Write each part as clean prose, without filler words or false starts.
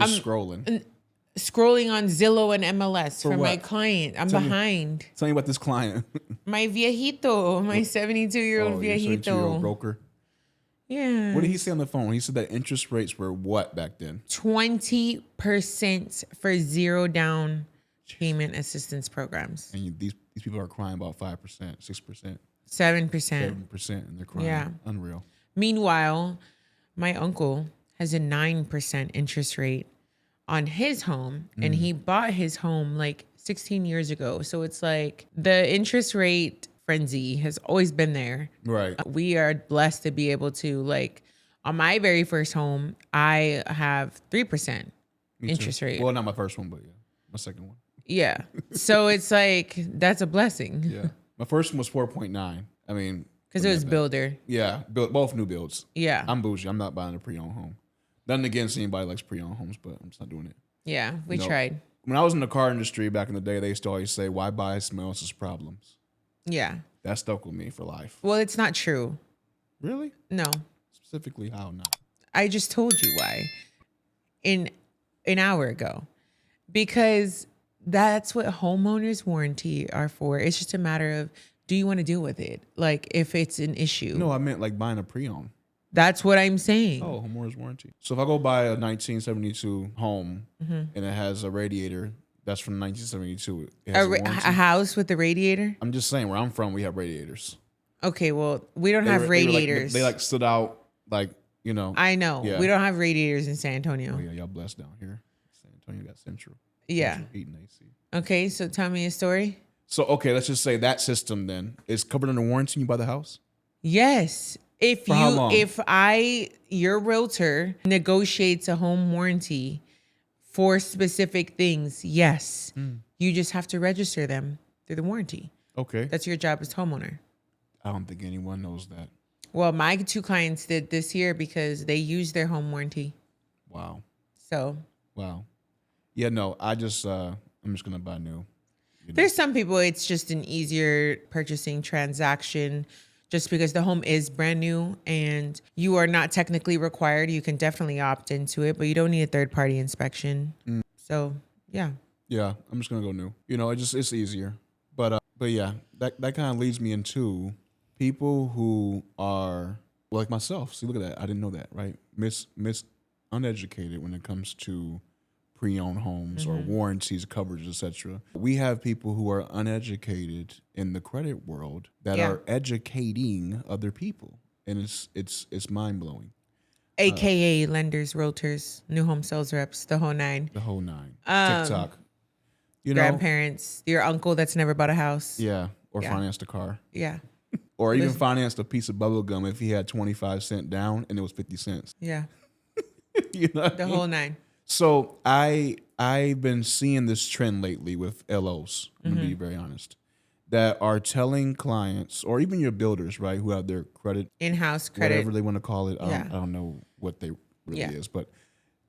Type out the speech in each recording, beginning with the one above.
Just scrolling. Scrolling on Zillow and MLS for what? my client. I'm behind. Tell me about this client. My viejito, my 72-year-old your viejito. 72-year-old broker. Yeah. What did he say on the phone? He said that interest rates were what back then? 20% for zero down payment assistance programs. And these people are crying about 5%, 6%, 7%. 7%, and they're crying. Yeah. Unreal. Meanwhile, my uncle has a 9% interest rate on his home, and he bought his home like 16 years ago. So it's like the interest rate frenzy has always been there. Right. We are blessed to be able to, like, on my very first home, I have 3% interest rate. Well, not my first one, but yeah, my second one. Yeah. So it's like, that's a blessing. Yeah. My first one was 4.9. I mean, because it was builder. Yeah. Both new builds. Yeah. I'm bougie. I'm not buying a pre-owned home. Nothing against anybody likes pre-owned homes, but I'm just not doing it. Yeah. We tried. When I was in the car industry back in the day, they used to always say, why buy someone else's problems? Yeah. That stuck with me for life. Well, it's not true. Really? No. Specifically, how not? I just told you why an hour ago. Because that's what homeowners warranty are for. It's just a matter of, do you want to deal with it? Like, if it's an issue. No, I meant like buying a pre-owned. That's what I'm saying. Oh, homeowner's warranty. So if I go buy a 1972 home and it has a radiator that's from 1972, it has a house with a radiator? I'm just saying, where I'm from, we have radiators. Okay, well, we don't have radiators. They stood out like, you know. I know. Yeah. We don't have radiators in San Antonio. Oh, yeah, y'all blessed down here. San Antonio got Central. Yeah. Central heat and AC. Okay, so tell me a story. So, okay, let's just say that system then is covered under warranty when you buy the house? Yes. If your realtor negotiates a home warranty for specific things, yes. You just have to register them through the warranty. Okay. That's your job as homeowner. I don't think anyone knows that. Well, my 2 clients did this year because they used their home warranty. Wow. So. Wow. Yeah, no, I'm just going to buy new. There's some people, it's just an easier purchasing transaction just because the home is brand new and you are not technically required. You can definitely opt into it, but you don't need a third-party inspection. So, yeah. Yeah, I'm just going to go new. You know, it's easier. But yeah, that kind of leads me into people who are like myself. See, look at that. I didn't know that, right? Uneducated when it comes to pre-owned homes or warranties, coverage, etc. We have people who are uneducated in the credit world that are educating other people, and it's mind-blowing. AKA lenders, realtors, new home sales reps, the whole nine. The whole nine. TikTok. Grandparents, your uncle that's never bought a house. Yeah, or financed a car. Yeah. Or even financed a piece of bubble gum if he had 25 cents down and it was 50 cents. Yeah. The whole nine. So I've been seeing this trend lately with LOs, I'm gonna be very honest, that are telling clients or even your builders, right, who have their credit, in-house credit, whatever they want to call it. I don't know what they really is, but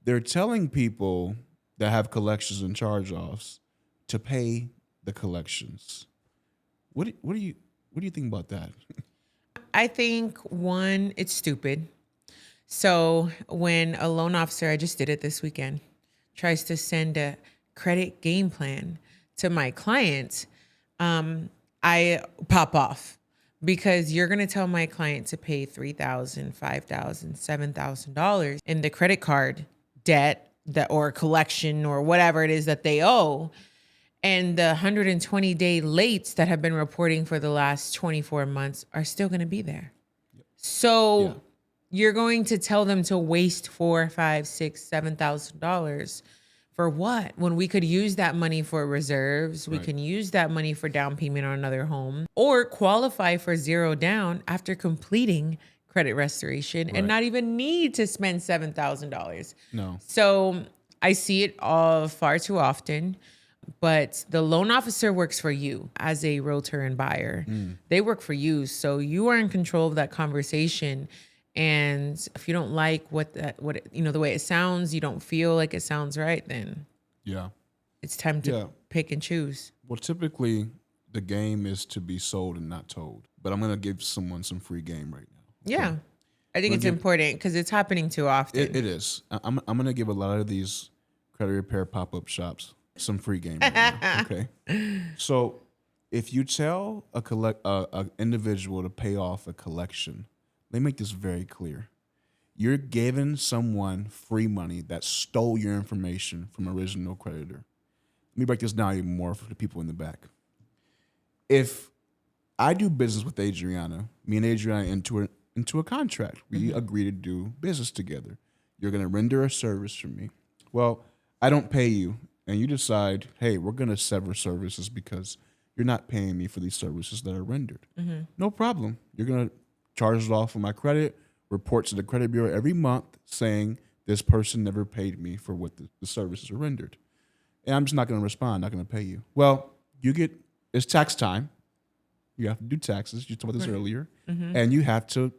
they're telling people that have collections and charge-offs to pay the collections. What do you think about that? I think, one, it's stupid. So when a loan officer, I just did it this weekend, tries to send a credit game plan to my client, I pop off because you're going to tell my client to pay $3,000, $5,000, $7,000 in the credit card debt or collection or whatever it is that they owe. And the 120-day lates that have been reporting for the last 24 months are still going to be there. So you're going to tell them to waste $4,000, $5,000, $6,000, $7,000 for what? When we could use that money for reserves, we can use that money for down payment on another home, or qualify for zero down after completing credit restoration and not even need to spend $7,000. No. So I see it all far too often. But the loan officer works for you as a realtor and buyer. They work for you. So you are in control of that conversation. And if you don't like the way it sounds, you don't feel like it sounds right, then it's time to pick and choose. Well, typically the game is to be sold and not told. But I'm going to give someone some free game right now. Yeah. Okay. I think it's important because it's happening too often. It is. I'm going to give a lot of these credit repair pop-up shops some free game right now, okay? So if you tell a individual to pay off a collection, let me make this very clear. You're giving someone free money that stole your information from original creditor. Let me break this down even more for the people in the back. If I do business with Adriana, me and Adriana into a contract. We agree to do business together. You're going to render a service for me. Well, I don't pay you, and you decide, hey, we're going to sever services because you're not paying me for these services that are rendered. No problem. You're going to charge it off of my credit, report to the credit bureau every month saying this person never paid me for what the services are rendered. And I'm just not going to respond, not going to pay you. Well, it's tax time. You have to do taxes. You talked about this earlier. And you have to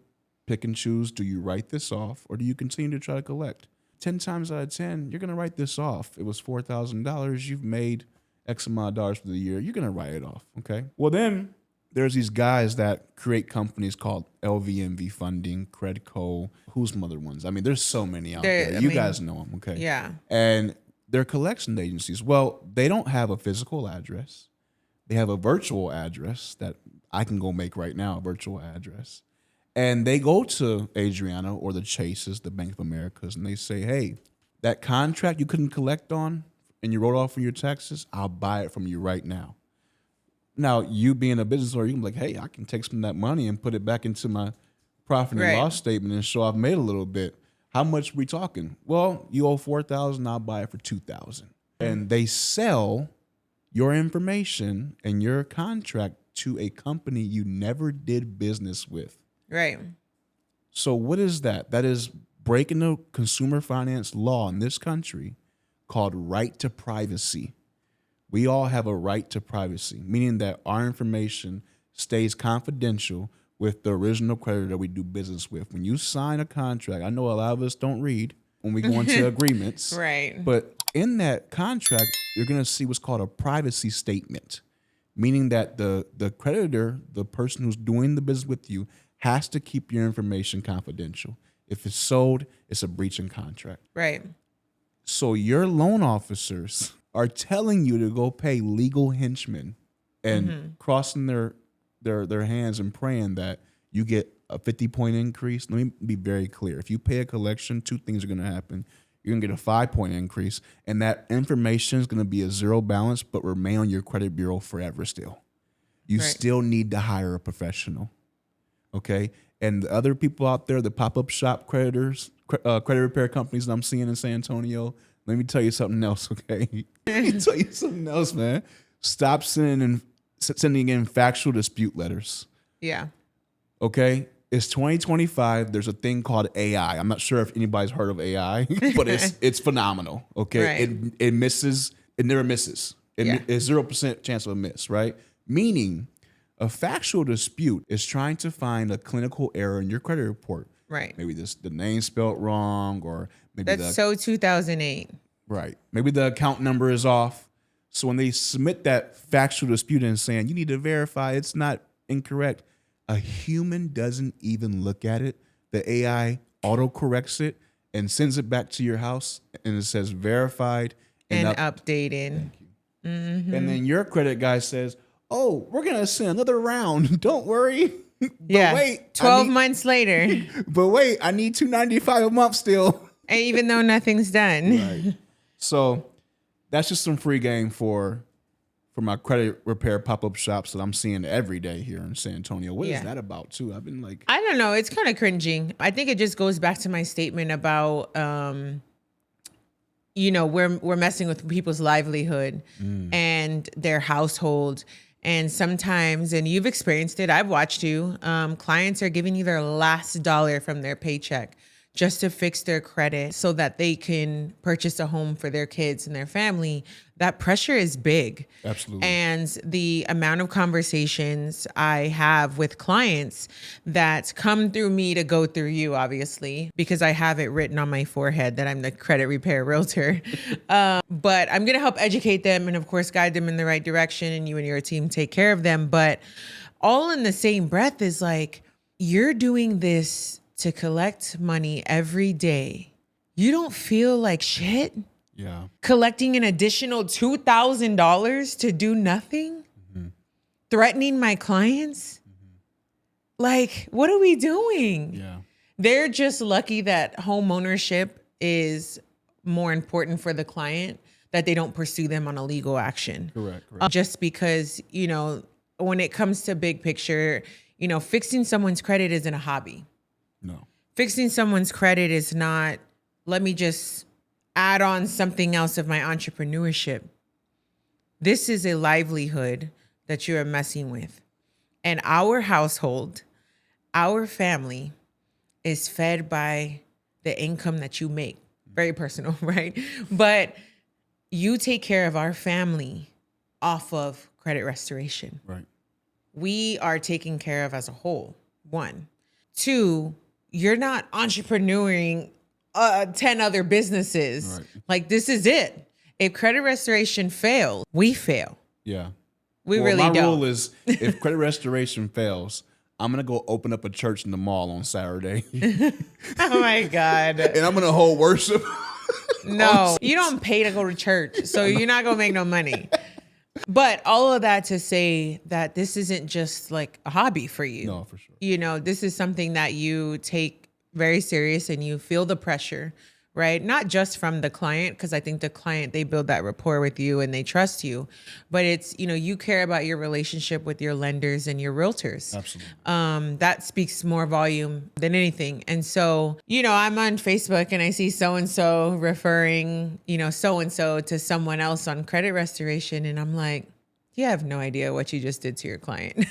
pick and choose. Do you write this off or do you continue to try to collect? 10 times out of 10, you're going to write this off. It was $4,000. You've made X amount of dollars for the year. You're going to write it off, okay? Well, then there's these guys that create companies called LVMV Funding, Credco, who's some other ones? I mean, there's so many out there. You guys know them, okay? Yeah. And they're collection agencies. Well, they don't have a physical address. They have a virtual address that I can go make right now, a virtual address. And they go to Adriana or the Chases, the Bank of Americas, and they say, hey, that contract you couldn't collect on and you wrote off from your taxes, I'll buy it from you right now. Now, you being a business owner, you can be like, hey, I can take some of that money and put it back into my profit and loss statement and show I've made a little bit. How much we talking? Well, you owe $4,000, I'll buy it for $2,000. And they sell your information and your contract to a company you never did business with. Right. So what is that? That is breaking the consumer finance law in this country called right to privacy. We all have a right to privacy, meaning that our information stays confidential with the original creditor that we do business with. When you sign a contract, I know a lot of us don't read when we go into agreements. Right. But in that contract, you're going to see what's called a privacy statement, meaning that the creditor, the person who's doing the business with you, has to keep your information confidential. If it's sold, it's a breach in contract. Right. So your loan officers are telling you to go pay legal henchmen and crossing their hands and praying that you get a 50-point increase. Let me be very clear. If you pay a collection, two things are going to happen. You're going to get a 5-point increase, and that information is going to be a zero balance but remain on your credit bureau forever still. You still need to hire a professional, okay? And the other people out there, the pop-up shop creditors, credit repair companies that I'm seeing in San Antonio, let me tell you something else, okay? Let me tell you something else, man. Stop sending in factual dispute letters. Yeah. Okay? It's 2025. There's a thing called AI. I'm not sure if anybody's heard of AI, but it's phenomenal, okay? Right. It misses. It never misses. It's 0% chance of a miss, right? Meaning a factual dispute is trying to find a clinical error in your credit report. Right. Maybe the name spelled wrong, or maybe That's so 2008. Right. Maybe the account number is off. So when they submit that factual dispute and saying you need to verify it's not incorrect, a human doesn't even look at it. The AI auto corrects it and sends it back to your house, and it says verified and updated. Thank you. And then your credit guy says, "Oh, we're gonna send another round. Don't worry." But wait, 12 months later. But wait, I need $295 a month still. And even though nothing's done. Right. So that's just some free game for my credit repair pop-up shops that I'm seeing every day here in San Antonio. What is that about too? I've been like, I don't know. It's kind of cringing. I think it just goes back to my statement about, we're messing with people's livelihood and their household. And sometimes, and you've experienced it, I've watched you, clients are giving you their last dollar from their paycheck just to fix their credit so that they can purchase a home for their kids and their family. That pressure is big. Absolutely. And the amount of conversations I have with clients that come through me to go through you, obviously, because I have it written on my forehead that I'm the credit repair realtor. But I'm going to help educate them and, of course, guide them in the right direction, and you and your team take care of them. But all in the same breath is like, you're doing this to collect money every day. You don't feel like shit. Yeah. Collecting an additional $2,000 to do nothing? Threatening my clients? Like, what are we doing? Yeah. They're just lucky that home ownership is more important for the client, that they don't pursue them on a legal action. Correct. Just because, when it comes to big picture, fixing someone's credit isn't a hobby. No. Fixing someone's credit is not, let me just add on something else of my entrepreneurship. This is a livelihood that you are messing with. And our household, our family is fed by the income that you make. Very personal, right? But you take care of our family off of credit restoration. Right. We are taken care of as a whole. 1. 2, you're not entrepreneuring 10 other businesses. Right. Like, this is it. If credit restoration fails, we fail. Yeah. We really don't. My rule is, if credit restoration fails, I'm going to go open up a church in the mall on Saturday. Oh my God. And I'm going to hold worship. No, you don't pay to go to church, so you're not going to make no money. But all of that to say that this isn't just like a hobby for you. No, for sure. This is something that you take very serious, and you feel the pressure, right? Not just from the client, because I think the client, they build that rapport with you and they trust you, but it's, you care about your relationship with your lenders and your realtors. Absolutely. That speaks more volume than anything. And so, I'm on Facebook and I see so-and-so referring, so-and-so to someone else on credit restoration. And I'm like, you have no idea what you just did to your client.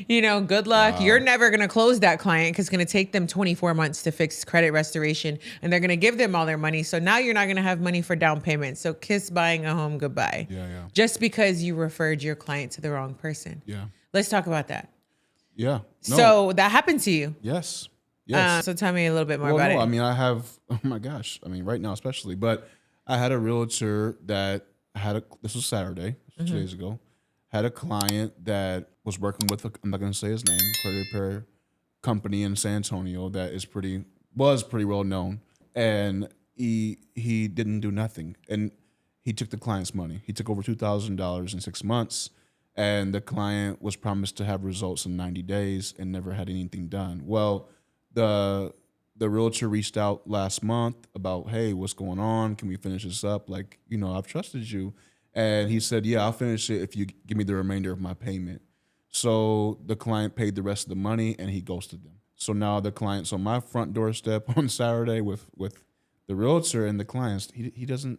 Good luck. Wow. You're never going to close that client, because it's going to take them 24 months to fix credit restoration, and they're going to give them all their money. So now you're not going to have money for down payment. So kiss buying a home goodbye. Yeah. Just because you referred your client to the wrong person. Yeah. Let's talk about that. Yeah. No. So that happened to you. Yes. So tell me a little bit more about it. I mean, I have, oh my gosh. I mean, right now especially, but I had a realtor that this was Saturday, 2 days ago, had a client that was working with, I'm not going to say his name, credit repair company in San Antonio that was pretty well known. And he didn't do nothing. And he took the client's money. He took over $2,000 in 6 months. And the client was promised to have results in 90 days and never had anything done. Well, the realtor reached out last month about, hey, what's going on? Can we finish this up? Like, I've trusted you. And he said, yeah, I'll finish it if you give me the remainder of my payment. So the client paid the rest of the money and he ghosted them. So now the client's on my front doorstep on Saturday with the realtor, and the clients, he doesn't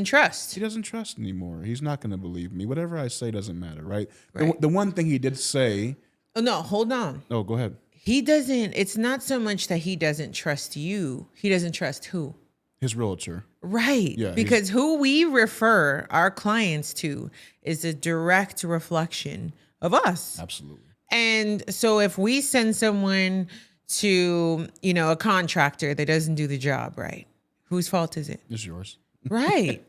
trust. He doesn't trust anymore. He's not going to believe me. Whatever I say doesn't matter, right? The one thing he did say. Oh, no, hold on. Oh, go ahead. It's not so much that he doesn't trust you. He doesn't trust who? His realtor. Right. Yeah, because who we refer our clients to is a direct reflection of us. Absolutely. And so if we send someone to, a contractor that doesn't do the job right, whose fault is it? It's yours. Right.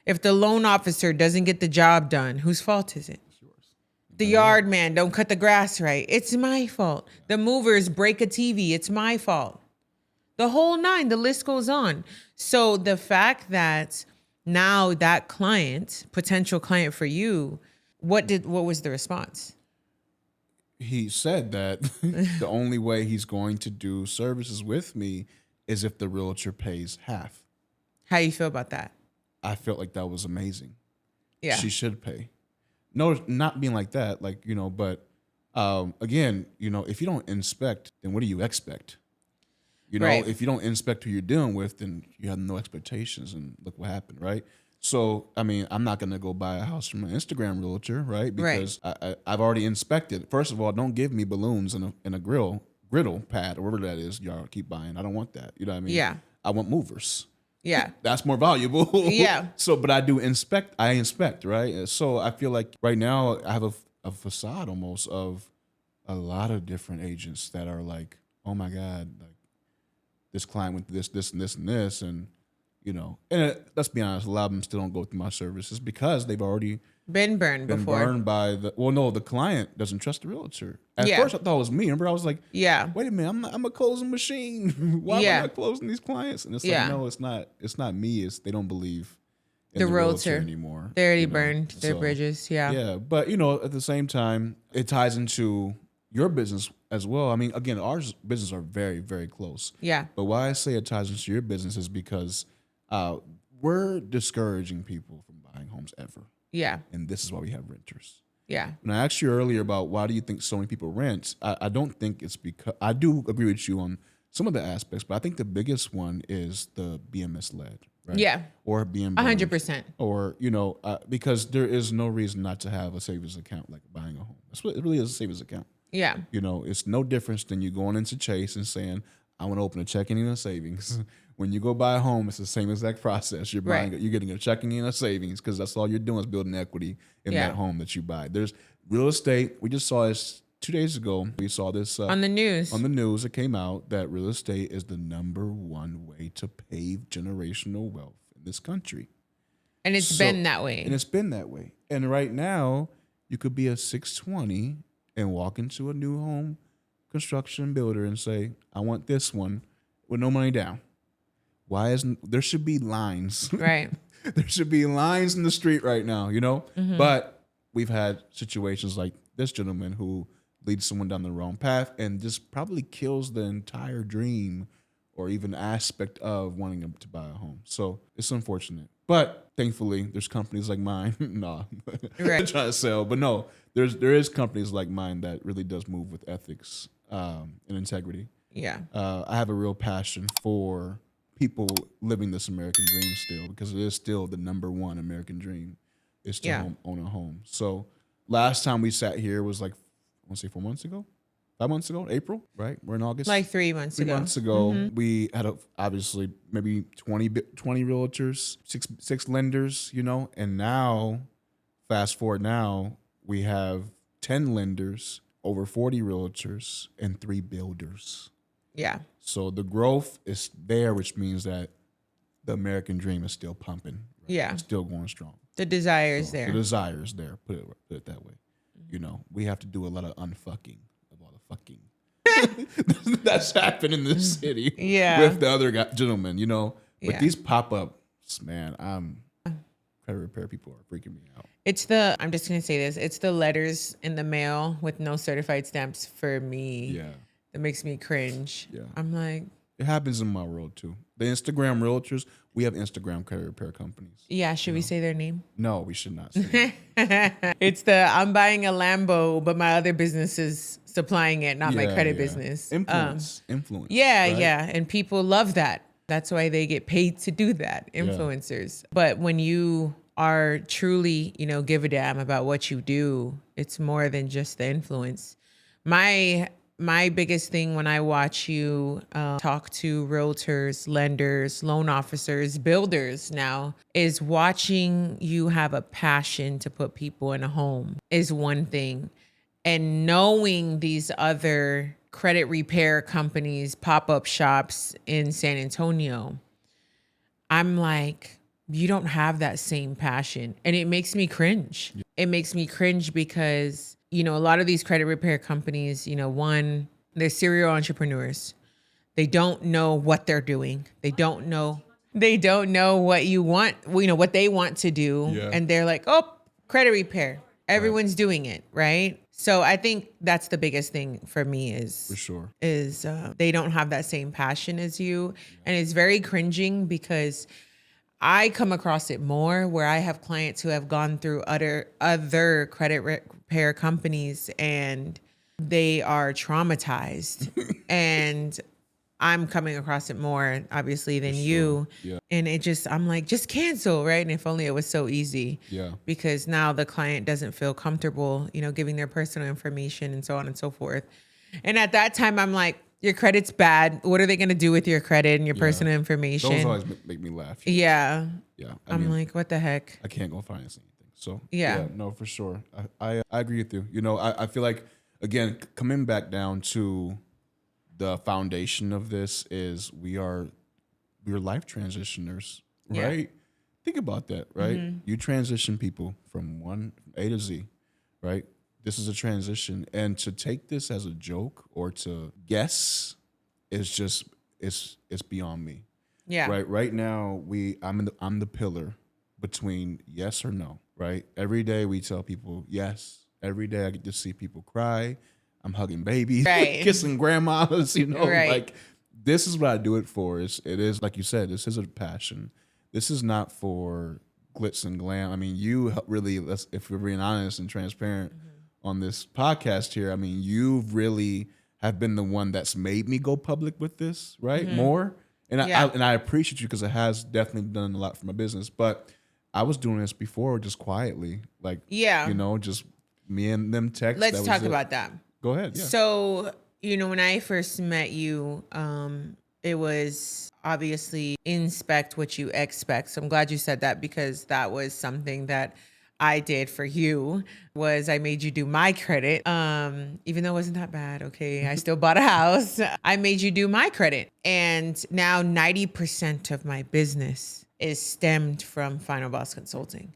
If the loan officer doesn't get the job done, whose fault is it? It's yours. The yard man don't cut the grass right. It's my fault. The movers break a TV. It's my fault. The whole 9, the list goes on. So the fact that now that client, potential client for you, what was the response? He said that the only way he's going to do services with me is if the realtor pays half. How you feel about that? I felt like that was amazing. Yeah. She should pay. No, not being like that, but again, if you don't inspect, then what do you expect? Right. If you don't inspect who you're dealing with, then you have no expectations, and look what happened, right? So, I mean, I'm not going to go buy a house from an Instagram realtor, right? Because I've already inspected. First of all, don't give me balloons in a griddle pad or whatever that is y'all keep buying. I don't want that. You know what I mean? Yeah. I want movers. Yeah. That's more valuable. Yeah. So, but I inspect, right? So I feel like right now I have a facade almost of a lot of different agents that are like, oh my God, like this client went through this, and this, and this. And, let's be honest, a lot of them still don't go through my services because they've already been burned by the client doesn't trust the realtor. At first I thought it was me. Remember, I was like, wait a minute, I'm a closing machine. Why am I not closing these clients? And it's like, no, it's not me. It's they don't believe in The the realtor realtor anymore. They already you know? burned their So, bridges. Yeah. yeah, but at the same time, it ties into your business as well. I mean, again, our business are very, very close. Yeah. But why I say it ties into your business is because we're discouraging people from buying homes ever, Yeah. and this is why we have renters. Yeah. When I asked you earlier about why do you think so many people rent, I don't think it's because I do agree with you on some of the aspects, but I think the biggest one is the being misled, right? Yeah. Or being burned, 100%. or because there is no reason not to have a savings account like buying a home. It really is a savings account. Yeah. It's no difference than you going into Chase and saying, I want to open a checking and a savings. When you go buy a home, it's the same exact process. You're Right. you're getting a checking and a savings because that's all you're doing is building equity in Yeah. that home that you buy. There's real estate. We just saw this 2 days ago. We saw this On the news. on the news. It came out that real estate is the #1 way to pave generational wealth in this country. And it's been that way. And it's been that way. And right now, you could be a 620 and walk into a new home construction builder and say, I want this one with no money down. Why isn't there should be lines? Right. There should be lines in the street right now, Mm-hmm. But we've had situations like this gentleman who leads someone down the wrong path and just probably kills the entire dream or even aspect of wanting them to buy a home. So it's unfortunate. But thankfully, there's companies like mine. No, Right. trying to sell. But no, there is companies like mine that really does move with ethics and integrity. Yeah. I have a real passion for people living this American dream still because it is still the #1 American dream is to own a home. So last time we sat here was like, I want to say 4 months ago, 5 months ago, April, right? We're in August. Like 3 months ago. 3 months ago, Mm-hmm. we had obviously maybe 20 realtors, six lenders, and now, fast forward now, we have 10 lenders, over 40 realtors, and 3 builders. Yeah. So the growth is there, which means that the American dream is still pumping. Right? Yeah. It's still going strong. The desire is So there. The desire is there. Put it that way. We have to do a lot of unfucking of all the fucking that's happened in this city. Yeah. With the other gentlemen, But Yeah. these pop-ups, man, credit repair people are freaking me out. I'm just going to say this. It's the letters in the mail with no certified stamps for me. Yeah. That makes me cringe. Yeah. I'm like, It happens in my world too. The Instagram realtors, we have Instagram credit repair companies. yeah, should we say their name? No, we should not say It's I'm buying a Lambo, but my other business is supplying it, not my credit business. Influence. Yeah, right? yeah. And people love that. That's why they get paid to do that, influencers. But when you are truly, give a damn about what you do, it's more than just the influence. My biggest thing when I watch you talk to realtors, lenders, loan officers, builders now is watching you have a passion to put people in a home is one thing. And knowing these other credit repair companies, pop-up shops in San Antonio, I'm like, you don't have that same passion. And it makes me cringe. Yeah. It makes me cringe because a lot of these credit repair companies, one, they're serial entrepreneurs. They don't know what they're doing. They don't know what you want, what they want to do. Yeah. And they're like, oh, credit repair. Everyone's doing it, right? So I think that's the biggest thing for me is For sure. is they don't have that same passion as you. And it's very cringing because I come across it more where I have clients who have gone through other credit repair companies and they are traumatized. And I'm coming across it more, obviously, than you. Yeah. And I'm like, just cancel, right? And if only it was so easy. Yeah. Because now the client doesn't feel comfortable, giving their personal information and so on and so forth. And at that time, I'm like, your credit's bad. What are they going to do with your credit and your personal information? Those always make me laugh. Yeah. Yeah. I'm like, what the heck? I can't go finance anything. So Yeah. no, for sure. I agree with you. I feel like, again, coming back down to the foundation of this is we're life transitioners, right? Yeah. Think about that, right? Mm-hmm. You transition people from A to Z, right? This is a transition, and to take this as a joke or to guess is just it's beyond me. Yeah. Right now I'm the pillar, between yes or no, right? Every day we tell people yes. Every day I get to see people cry. I'm hugging babies, Right. kissing grandmas, Right. like this is what I do it for. It is like you said, this is a passion. This is not for glitz and glam. I mean, you really, if we're being honest and transparent on this podcast here, I mean, you really have been the one that's made me go public with this, right? More. And I appreciate you because it has definitely done a lot for my business. But I was doing this before just quietly, like, just me and them text. Let's talk about that. Go ahead. Yeah. So, when I first met you, it was obviously inspect what you expect. So I'm glad you said that because that was something that I did for you was I made you do my credit. Even though it wasn't that bad. Okay. I still bought a house. I made you do my credit. And now 90% of my business is stemmed from Final Boss Consulting.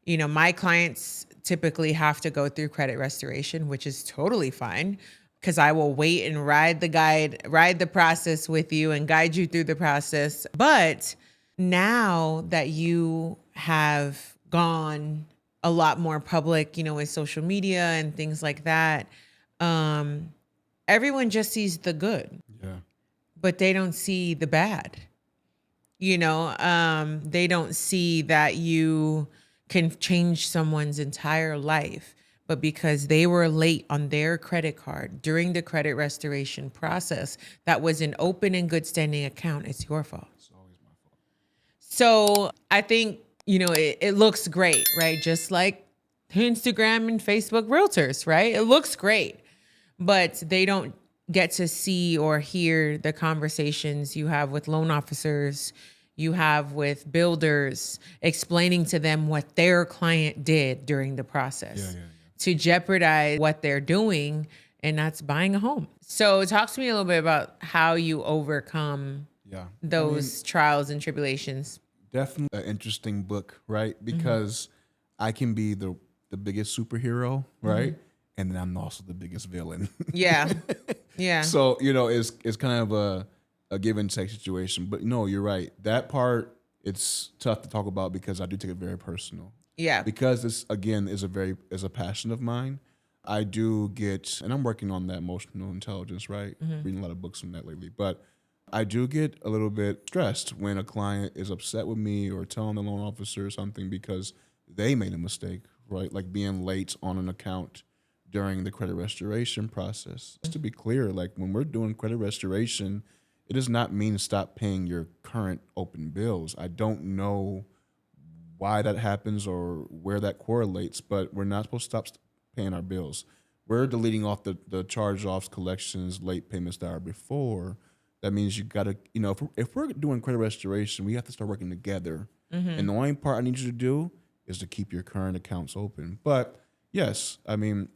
My clients typically have to go through credit restoration, which is totally fine because I will wait and ride the process with you and guide you through the process. But now that you have gone a lot more public, with social media and things like that, everyone just sees the good, but they don't see the bad. They don't see that you can change someone's entire life, but because they were late on their credit card during the credit restoration process, that was an open and good standing account. It's your fault. It's always my fault. So I think, it looks great, right? Just like Instagram and Facebook realtors, right? It looks great, but they don't get to see or hear the conversations you have with loan officers, you have with builders, explaining to them what their client did during the process to jeopardize what they're doing, and that's buying a home. So talk to me a little bit about how you overcome those trials and tribulations. Definitely an interesting book, right? Because I can be the biggest superhero, right? And then I'm also the biggest villain. Yeah. So, it's kind of a give and take situation. But no, you're right. That part, it's tough to talk about because I do take it very personal. Yeah. Because this, again, is a passion of mine. I do get, and I'm working on that emotional intelligence, right? Reading a lot of books on that lately. But I do get a little bit stressed when a client is upset with me or telling the loan officer something because they made a mistake, right? Like being late on an account during the credit restoration process. Just to be clear, like when we're doing credit restoration, it does not mean stop paying your current open bills. I don't know why that happens or where that correlates, but we're not supposed to stop paying our bills. We're deleting off the charge-offs, collections, late payments that are before. That means you got to, if we're doing credit restoration, we have to start working together. And the only part I need you to do is to keep your current accounts open. But yes, I mean,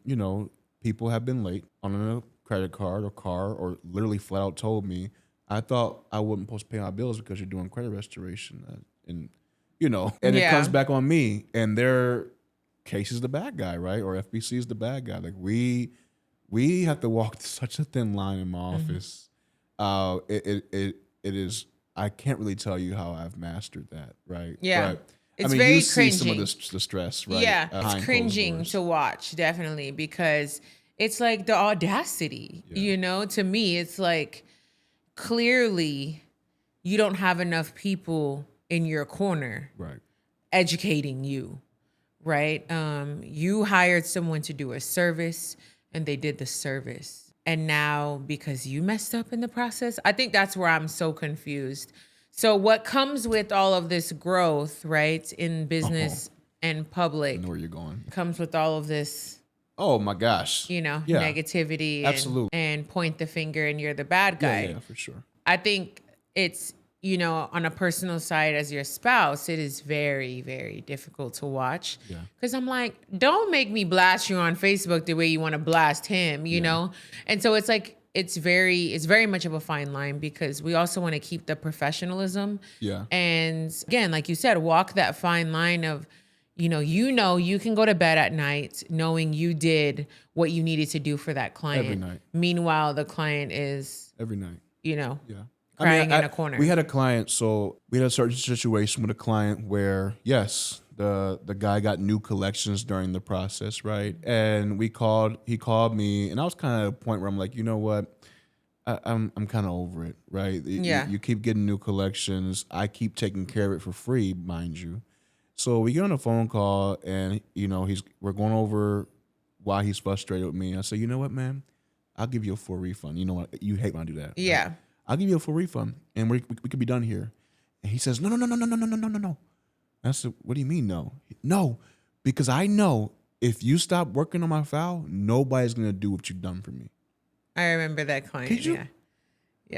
people have been late on a credit card or car or literally flat out told me, I thought I wasn't supposed to pay my bills because you're doing credit restoration. And it comes back on me and their case is the bad guy, right? Or FBC is the bad guy. Like we have to walk such a thin line in my office. It is, I can't really tell you how I've mastered that, right? Yeah. But, it's very you cringing. See some of the stress, right? Yeah, it's cringing to watch, definitely, because it's like the audacity, to me, it's like clearly you don't have enough people in your corner educating you, right? You hired someone to do a service and they did the service. And now because you messed up in the process, I think that's where I'm so confused. So what comes with all of this growth, right, in business and public, I know where you're going, comes with all of this, oh my gosh, negativity and point the finger and you're the bad guy. Yeah, for sure. I think it's, on a personal side as your spouse, it is very, very difficult to watch. Because I'm like, don't make me blast you on Facebook the way you want to blast him, you know? And so it's like, it's very much of a fine line because we also want to keep the professionalism. And again, like you said, walk that fine line of, you can go to bed at night knowing you did what you needed to do for that client. Every night. Meanwhile, the client is every night, crying in a corner. We had a client, so we had a certain situation with a client where, yes, the guy got new collections during the process, right? And he called me, and I was kind of at a point where I'm like, you know what? I'm kind of over it, right? You keep getting new collections. I keep taking care of it for free, mind you. So we get on a phone call, and we're going over why he's frustrated with me. I say, you know what, man? I'll give you a full refund. You know what? You hate when I do that. Yeah. Right? I'll give you a full refund, and we could be done here. And he says, no. I said, what do you mean no? No, because I know if you stop working on my file, nobody's gonna do what you've done for me. I remember that client. Yeah.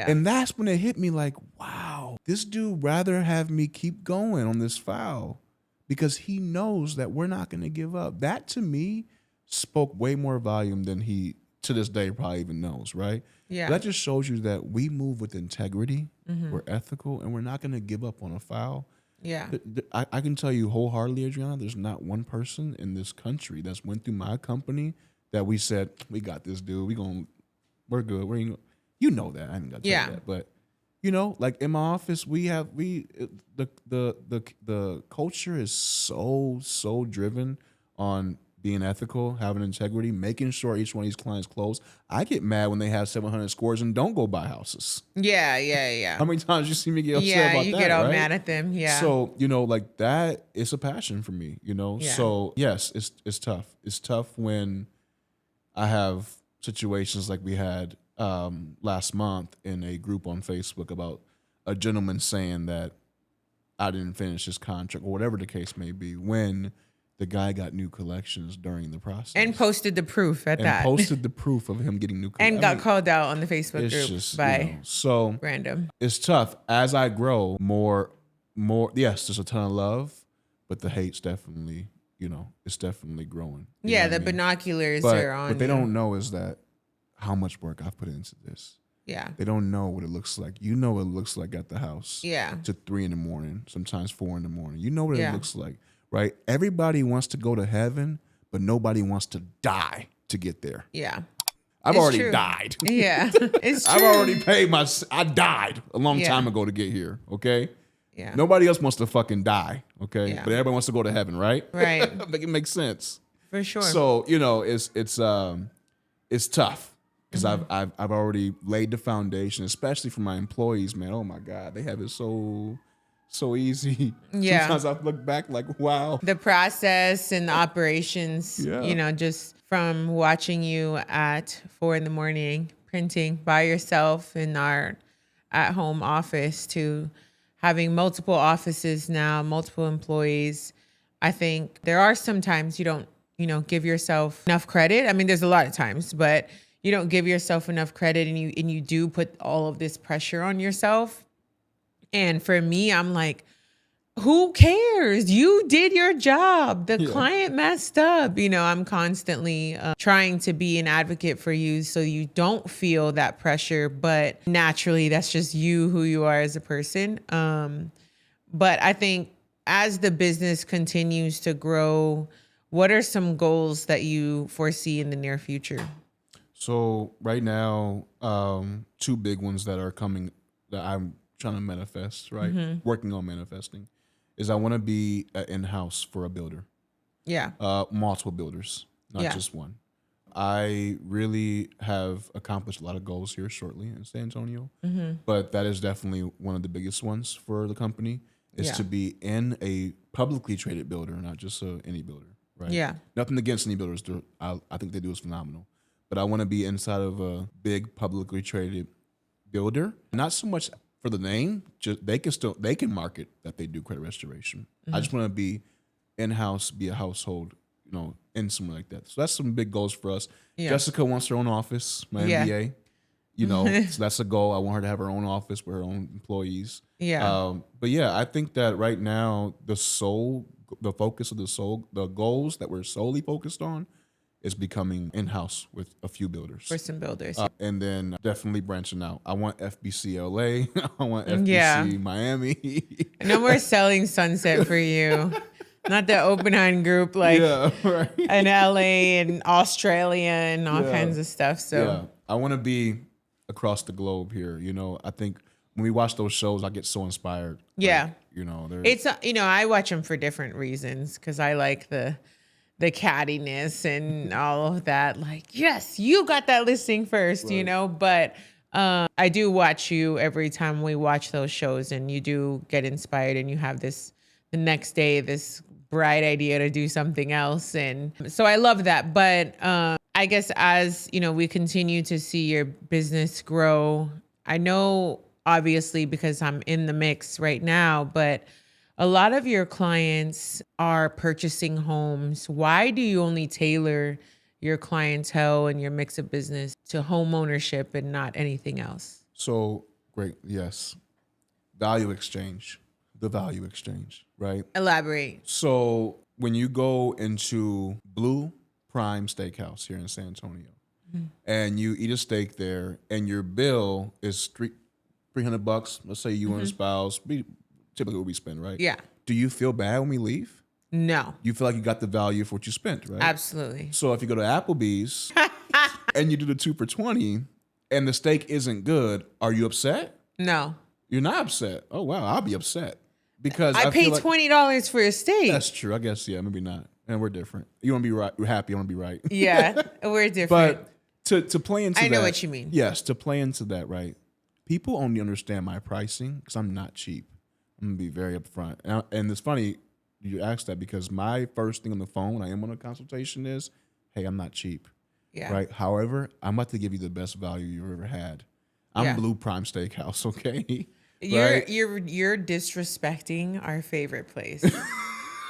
And that's when it hit me like, wow, this dude rather have me keep going on this file because he knows that we're not gonna give up. That to me spoke way more volume than he to this day probably even knows, right? Yeah. That just shows you that we move with integrity, we're ethical, and we're not gonna give up on a file. Yeah. I can tell you wholeheartedly, Adriana, there's not one person in this country that's went through my company that we said, we got this dude, we're good. You know that. I ain't got to tell you that. But like in my office, the culture is so driven on being ethical, having integrity, making sure each one of these clients close. I get mad when they have 700 scores and don't go buy houses. Yeah. How many times you see me get upset about that? Yeah, you get all right? mad at them. Yeah. So, like that is a passion for me, Yeah. So, yes, it's tough. It's tough when I have situations like we had last month in a group on Facebook about a gentleman saying that I didn't finish his contract or whatever the case may be when the guy got new collections during the process. And posted the proof at that. And posted the proof of him getting new collections. And got called out on the Facebook group just, by so random. It's tough. As I grow, more, yes, there's a ton of love, but the hate's definitely, it's definitely growing. Yeah, the binoculars are on. What they don't know is that how much work I've put into this. Yeah. They don't know what it looks like. You know what it looks like at the house. Yeah. To 3 a.m, sometimes 4 a.m. You know what it looks like. Right? Everybody wants to go to heaven, but nobody wants to die to get there. Yeah. I've already died. Yeah. It's true. I've already paid I died a long time ago to get here. Okay? Yeah. Nobody else wants to fucking die. Okay? Yeah. But everybody wants to go to heaven, right? Right. Make it make sense. For sure. So, it's tough. Because I've already laid the foundation, especially for my employees, man. Oh my God. They have it so easy. Yeah. Sometimes I look back like, wow. The process and the operations, just from watching you at 4 a.m, printing by yourself in our at-home office to having multiple offices now, multiple employees. I think there are some times you don't, give yourself enough credit. I mean, there's a lot of times, but you don't give yourself enough credit and you do put all of this pressure on yourself. And for me, I'm like, who cares? You did your job. The client messed up. I'm constantly trying to be an advocate for you so you don't feel that pressure. But naturally, that's just who you are as a person. But I think as the business continues to grow, what are some goals that you foresee in the near future? So right now, 2 big ones that are coming that I'm trying to manifest, right? Working on manifesting, is I want to be in-house for a builder. Yeah. Multiple builders, not just one. I really have accomplished a lot of goals here shortly in San Antonio, but that is definitely one of the biggest ones for the company is to be in a publicly traded builder, not just any builder, right? Yeah. Nothing against any builders. I think they do is phenomenal. But I want to be inside of a big publicly traded builder, not so much for the name, just they can market that they do credit restoration. I just want to be in-house, be a household, in somewhere like that. So that's some big goals for us. Yeah. Jessica wants her own office, my MBA. So that's a goal. I want her to have her own office with her own employees. Yeah. But yeah, I think that right now the focus of the goals that we're solely focused on is becoming in-house with a few builders. For some builders. And then definitely branching out. I want FBC LA. I want FBC Miami. No more selling Sunset for you. Not the Oppenheim group in LA and Australia and all kinds of stuff. So I want to be across the globe here. I think when we watch those shows, I get so inspired. Yeah. Like, you know, It's, I watch them for different reasons because I like the cattiness and all of that. Like, yes, you got that listing first, but I do watch you every time we watch those shows, and you do get inspired, and you have the next day, this bright idea to do something else. And so I love that. But I guess as, we continue to see your business grow, I know obviously because I'm in the mix right now, but a lot of your clients are purchasing homes. Why do you only tailor your clientele and your mix of business to home ownership and not anything else? So great. Yes. Value exchange, the value exchange, right? Elaborate. So when you go into Blue Prime Steakhouse here in San Antonio and you eat a steak there and your bill is $300, let's say you and a spouse, typically what we spend, right? Yeah. Do you feel bad when we leave? No. You feel like you got the value for what you spent, right? Absolutely. So if you go to Applebee's and you do the 2 for $20 and the steak isn't good, are you upset? No. You're not upset. Oh, wow. I'll be upset because I paid feel like, $20 for a steak. That's true. I guess, yeah, maybe not. And we're different. You want to be right. You're happy. I want to be right. Yeah, we're different. But to play into that. I know what you mean. Yes, to play into that, right? People only understand my pricing because I'm not cheap. I'm going to be very upfront. And it's funny you asked that because my first thing on the phone when I am on a consultation is, hey, I'm not cheap. Yeah. Right? However, I'm about to give you the best value you've ever had. I'm Blue Prime Steakhouse, okay? You're disrespecting our favorite place.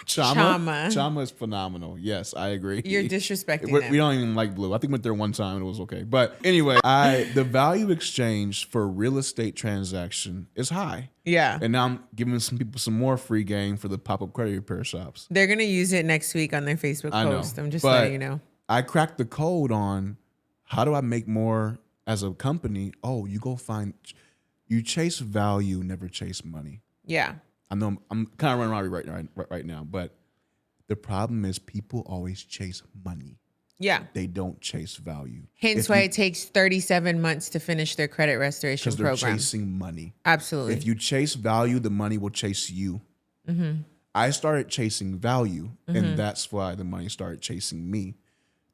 Chama is phenomenal. Yes, I agree. You're disrespecting them. We don't even like Blue. I think we went there one time and it was okay. But anyway, the value exchange for real estate transaction is high. Yeah. And now I'm giving some people some more free game for the pop-up credit repair shops. They're going to use it next week on their Facebook post. I'm just letting you know. I cracked the code on how do I make more as a company. Oh, you chase value, never chase money. Yeah. I know I'm kind of running around right now, but the problem is people always chase money. Yeah. They don't chase value. Hence why it takes 37 months to finish their credit restoration program. Because they're chasing money. Absolutely. If you chase value, the money will chase you. Mm-hmm. I started chasing value, and that's why the money started chasing me.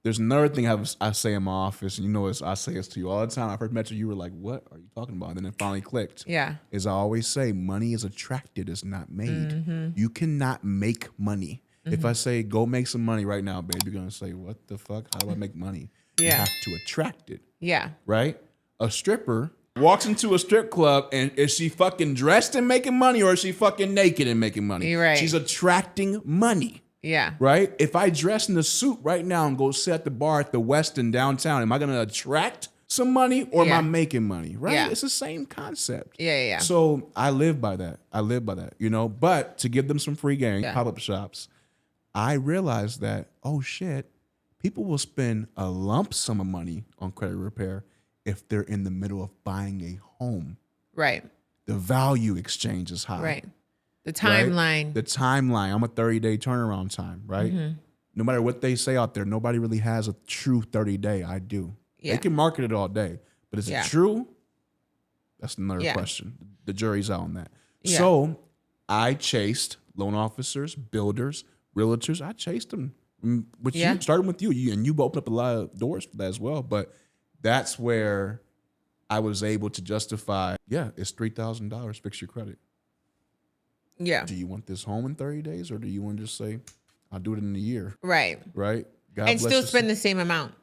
There's another thing I say in my office, and I say this to you all the time. I first met you were like, what are you talking about? And then it finally clicked. Yeah. Is I always say, money is attracted, it's not made. Mm-hmm. You cannot make money. Mm-hmm. If I say, go make some money right now, babe, you're going to say, what the fuck? How do I make money? Yeah. You have to attract it. Yeah. Right? A stripper walks into a strip club, and is she fucking dressed and making money, or is she fucking naked and making money? You're right. She's attracting money. Yeah. Right? If I dress in a suit right now and go sit at the bar at the Westin downtown, am I going to attract some money or am I making money? Right? Yeah. It's the same concept. Yeah. So I live by that. But to give them some free game, pop-up shops, I realized that, oh shit, people will spend a lump sum of money on credit repair if they're in the middle of buying a home. Right. The value exchange is high. Right. The timeline. Right? The timeline. I'm a 30-day turnaround time, right? Mm-hmm. No matter what they say out there, nobody really has a true 30-day. I do. Yeah. They can market it all day, but is it true? That's another question. The jury's out on that. Yeah. So I chased loan officers, builders, realtors. I chased them. Which started with you, and you opened up a lot of doors for that as well. But that's where I was able to justify, it's $3,000, fix your credit. Yeah. Do you want this home in 30 days, or do you want to just say, I'll do it in a year? Right. Right? God and still spend the same amount.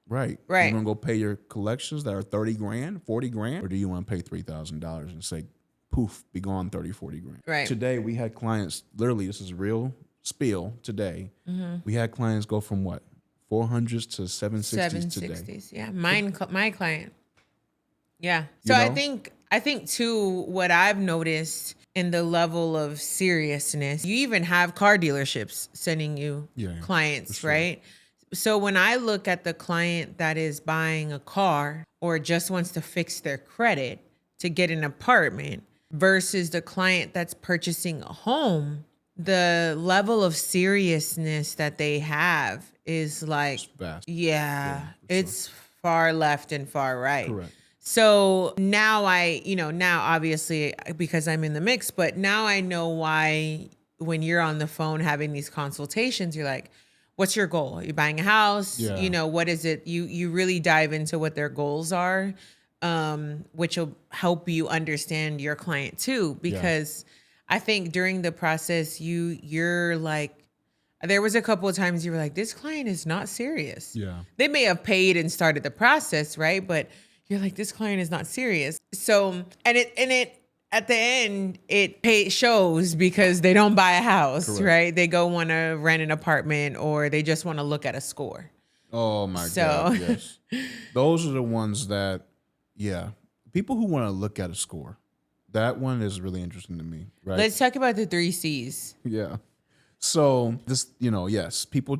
Right. Right. You want to go pay your collections that are 30 grand, 40 grand, or do you want to pay $3,000 and say, poof, be gone 30, 40 grand? Right. Today, we had clients, literally, this is real spiel today. Mm-hmm. We had clients go from what? 400s to 760s today. 760s, yeah. My client. Yeah. So I think too, what I've noticed in the level of seriousness, you even have car dealerships sending you clients, sure. Right? So when I look at the client that is buying a car or just wants to fix their credit to get an apartment versus the client that's purchasing a home, the level of seriousness that they have is like, it's far left and far right. Correct. So now now obviously because I'm in the mix, but now I know why when you're on the phone having these consultations, you're like, what's your goal? You're buying a house, Yeah. what is it? You really dive into what their goals are, which will help you understand your client too. Yeah. Because I think during the process, you're like, there was a couple of times you were like, this client is not serious. Yeah. They may have paid and started the process, right? But you're like, this client is not serious. So, and it at the end, shows because they don't buy a house, Correct. right? They go want to rent an apartment or they just want to look at a score. Oh my So God. Yes. Those are the ones that, yeah. People who want to look at a score. That one is really interesting to me, right? let's talk about the 3 C's. Yeah. So this, yes, people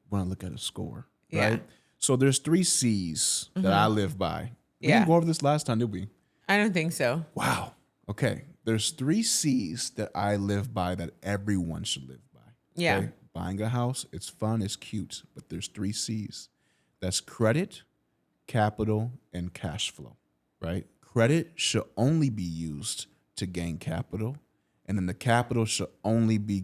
want to look at a score, right? Yeah. So there's 3 C's that I live by. We Yeah. didn't go over this last time, did we? I don't think so. Wow. Okay. There's 3 C's that I live by that everyone should live by. Yeah. Okay? Buying a house, it's fun, it's cute, but there's 3 C's. That's credit, capital, and cash flow, right? Credit should only be used to gain capital, and then the capital should only be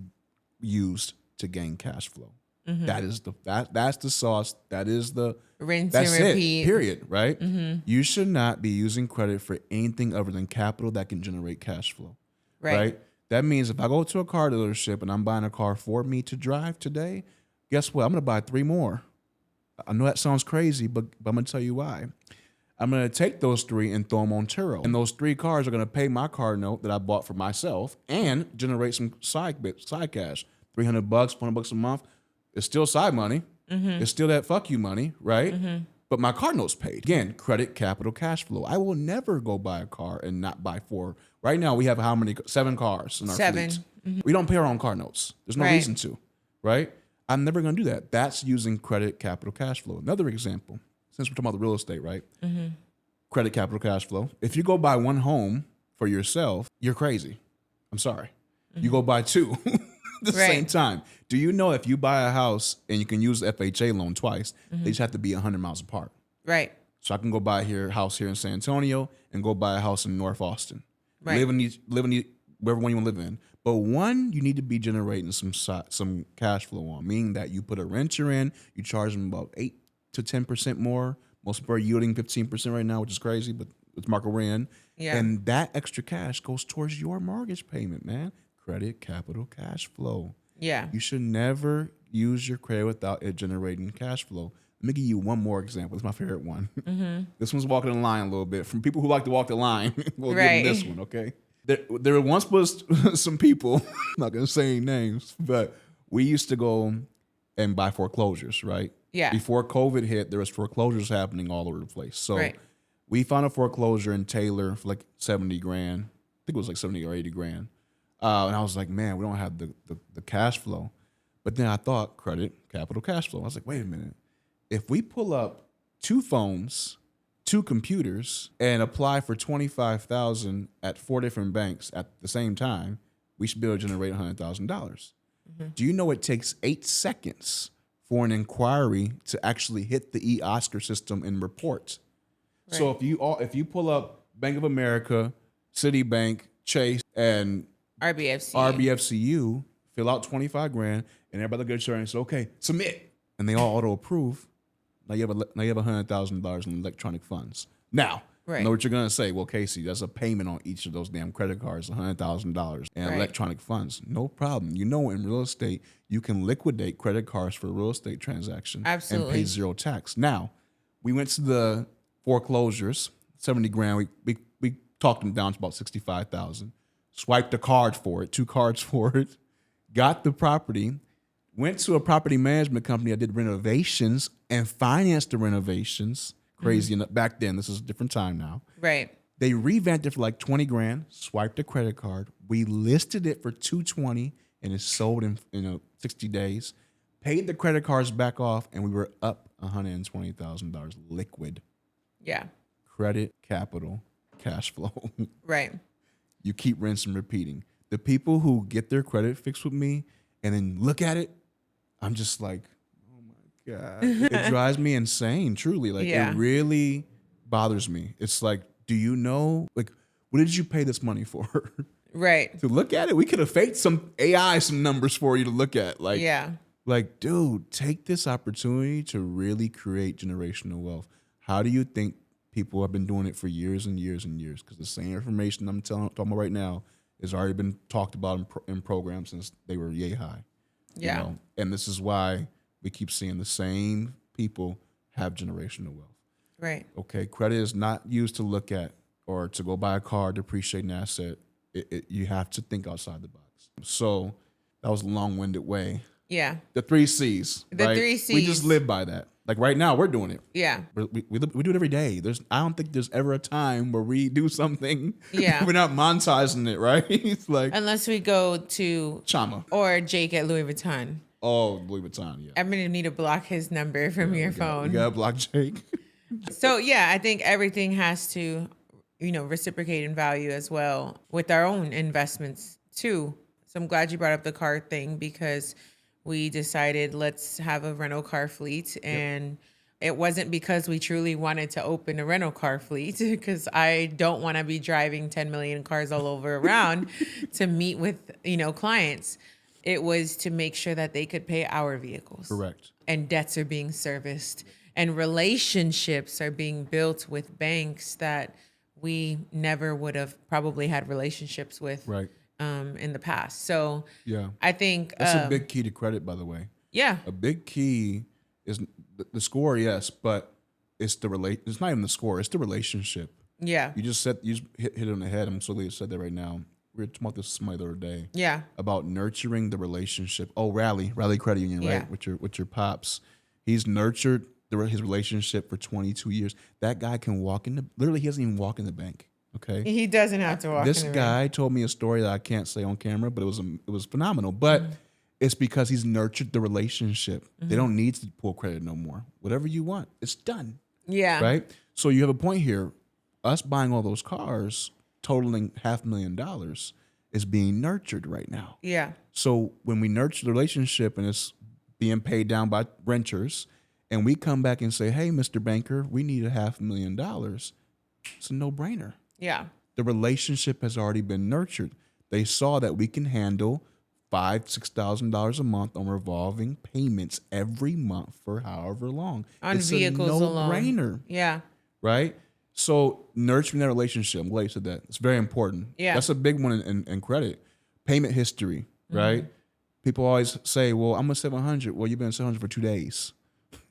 used to gain cash flow. That is that's the sauce. That is the Rinse that's and it. repeat. Period. Right. You should not be using credit for anything other than capital that can generate cash flow. Right. That means if I go to a car dealership and I'm buying a car for me to drive today, guess what? I'm gonna buy 3 more. I know that sounds crazy, but I'm gonna tell you why. I'm gonna take those 3 and throw them on Turo, and those 3 cars are gonna pay my car note that I bought for myself and generate some side cash. $300, $400 a month. It's still side money. It's still that fuck you money, right? But my car note's paid. Again, credit, capital, cash flow. I will never go buy a car and not buy 4. Right now, we have how many? 7 cars in our 7. fleet. We don't pay our own car notes. There's no Right. reason to, right? I'm never going to do that. That's using credit, capital, cash flow. Another example, since we're talking about the real estate, right? Credit, capital, cash flow. If you go buy 1 home for yourself, you're crazy. I'm sorry. You go buy 2 at the same time. Do you know if you buy a house and you can use the FHA loan twice, they just have to be 100 miles apart. Right. So I can go buy a house here in San Antonio and go buy a house in North Austin. Right. Live in wherever one you want to live in. But one, you need to be generating some cash flow on, meaning that you put a renter in, you charge them about 8 to 10% more. Most people are yielding 15% right now, which is crazy, but it's market we're in. Yeah. And that extra cash goes towards your mortgage payment, man. Credit, capital, cash flow. Yeah. You should never use your credit without it generating cash flow. Let me give you one more example. It's my favorite one. This one's walking the line a little bit. From people who like to walk the line, we'll give them this one, okay? There once was some people, I'm not going to say any names, but we used to go and buy foreclosures, right? Yeah. Before COVID hit, there was foreclosures happening all over the place. So we found a foreclosure in Taylor for like 70 grand. I think it was like 70 or 80 grand. And I was like, man, we don't have the cash flow. But then I thought credit, capital, cash flow. I was like, wait a minute. If we pull up 2 phones, 2 computers, and apply for $25,000 at 4 different banks at the same time, we should be able to generate $100,000. Do you know it takes 8 seconds for an inquiry to actually hit the e-Oscar system and report? Right. So if you pull up Bank of America, Citibank, Chase, and RBFCU, fill out 25 grand, and everybody look at you and say, okay, submit. And they all auto approve. Now you have $100,000 in electronic funds. Now, I know what you're gonna say. Well, Casey, that's a payment on each of those damn credit cards, $100,000 and electronic funds. No problem. You know, in real estate, you can liquidate credit cards for a real estate transaction and pay 0 tax. Now, we went to the foreclosures, 70 grand. We talked them down to about 65,000. Swiped a card for it, 2 cards for it, got the property, went to a property management company that did renovations and financed the renovations. Crazy. And back then, this is a different time now. Right. They revamped it for like 20 grand, swiped a credit card. We listed it for 220 and it sold in 60 days. Paid the credit cards back off and we were up $120,000 liquid. Yeah. Credit, capital, cash flow. Right. You keep rinsing and repeating. The people who get their credit fixed with me and then look at it, I'm just like, oh my God. It drives me insane, truly. Like it really bothers me. It's like, do you know, like, what did you pay this money for? Right. To look at it? We could have faked some AI, some numbers for you to look at. Like, Yeah. like, dude, take this opportunity to really create generational wealth. How do you think people have been doing it for years and years and years? Because the same information I'm talking about right now has already been talked about in programs since they were yay high. Yeah. You know? And this is why we keep seeing the same people have generational wealth. Right. Okay, credit is not used to look at or to go buy a car, depreciate an asset. You have to think outside the box. So that was a long-winded way. Yeah. The 3 C's. The right? 3 C's. We just live by that. Like right now, we're doing it. Yeah. We do it every day. I don't think there's ever a time where we do something. Yeah. We're not monetizing it, right? It's like unless we go to Chama or Jake at Louis Vuitton. Oh, Louis Vuitton, yeah. I'm gonna need to block his number from your phone. You gotta block Jake. So yeah, I think everything has to, reciprocate in value as well with our own investments too. So I'm glad you brought up the car thing because we decided let's have a rental car fleet, and it wasn't because we truly wanted to open a rental car fleet because I don't want to be driving 10 million cars all over around to meet with, clients. It was to make sure that they could pay our vehicles. Correct. And debts are being serviced and relationships are being built with banks that we never would have probably had relationships with in the past. So yeah, I think that's a big key to credit, by the way. Yeah. A big key is the score, yes, but it's it's not even the score, it's the relationship. Yeah. You just hit it on the head. I'm so glad you said that right now. We were talking about this the other day. Yeah. About nurturing the relationship. Oh, Rally Credit Union, right? With your pops. He's nurtured his relationship for 22 years. That guy can walk literally he doesn't even walk in the bank. Okay. He doesn't have to walk. This guy told me a story that I can't say on camera, but it was phenomenal. But it's because he's nurtured the relationship. They don't need to pull credit no more. Whatever you want, it's done. Yeah. Right. So you have a point here. Us buying all those cars, totaling $500,000, is being nurtured right now. Yeah. So when we nurture the relationship and it's being paid down by renters, and we come back and say, "Hey, Mr. Banker, we need $500,000," it's a no-brainer. Yeah. The relationship has already been nurtured. They saw that we can handle $5,000-$6,000 a month on revolving payments every month for however long. On it's vehicles a no-brainer. Alone. Yeah. Right? So nurturing that relationship, I'm glad you said that. It's very important. Yeah. That's a big one in credit. Payment history, right? People always say, "Well, I'm a 700." Well, you've been 700 for 2 days.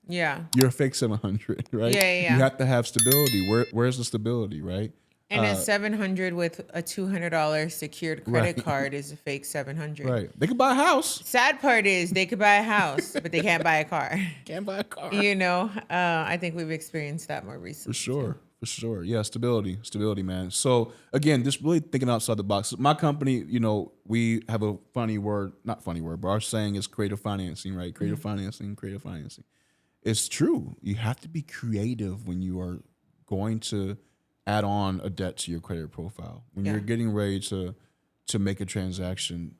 Yeah. You're a fake 700, right? Yeah. You have to have stability. Where's the stability, right? And a 700 with a $200 secured credit card is a fake 700. Right. They could buy a house. Sad part is they could buy a house, but they can't buy a car. Can't buy a car. I think we've experienced that more recently. For sure. Yeah, stability, man. So again, just really thinking outside the box. My company, we have a not funny word, but our saying is creative financing, right? Creative financing. It's true. You have to be creative when you are going to add on a debt to your credit profile. When you're getting ready to make a transaction,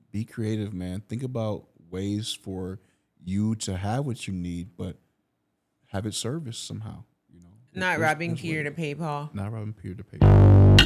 be creative, man. Think about ways for you to have what you need, but have it serviced somehow. Not robbing Peter to pay Paul. Not robbing Peter to pay Paul.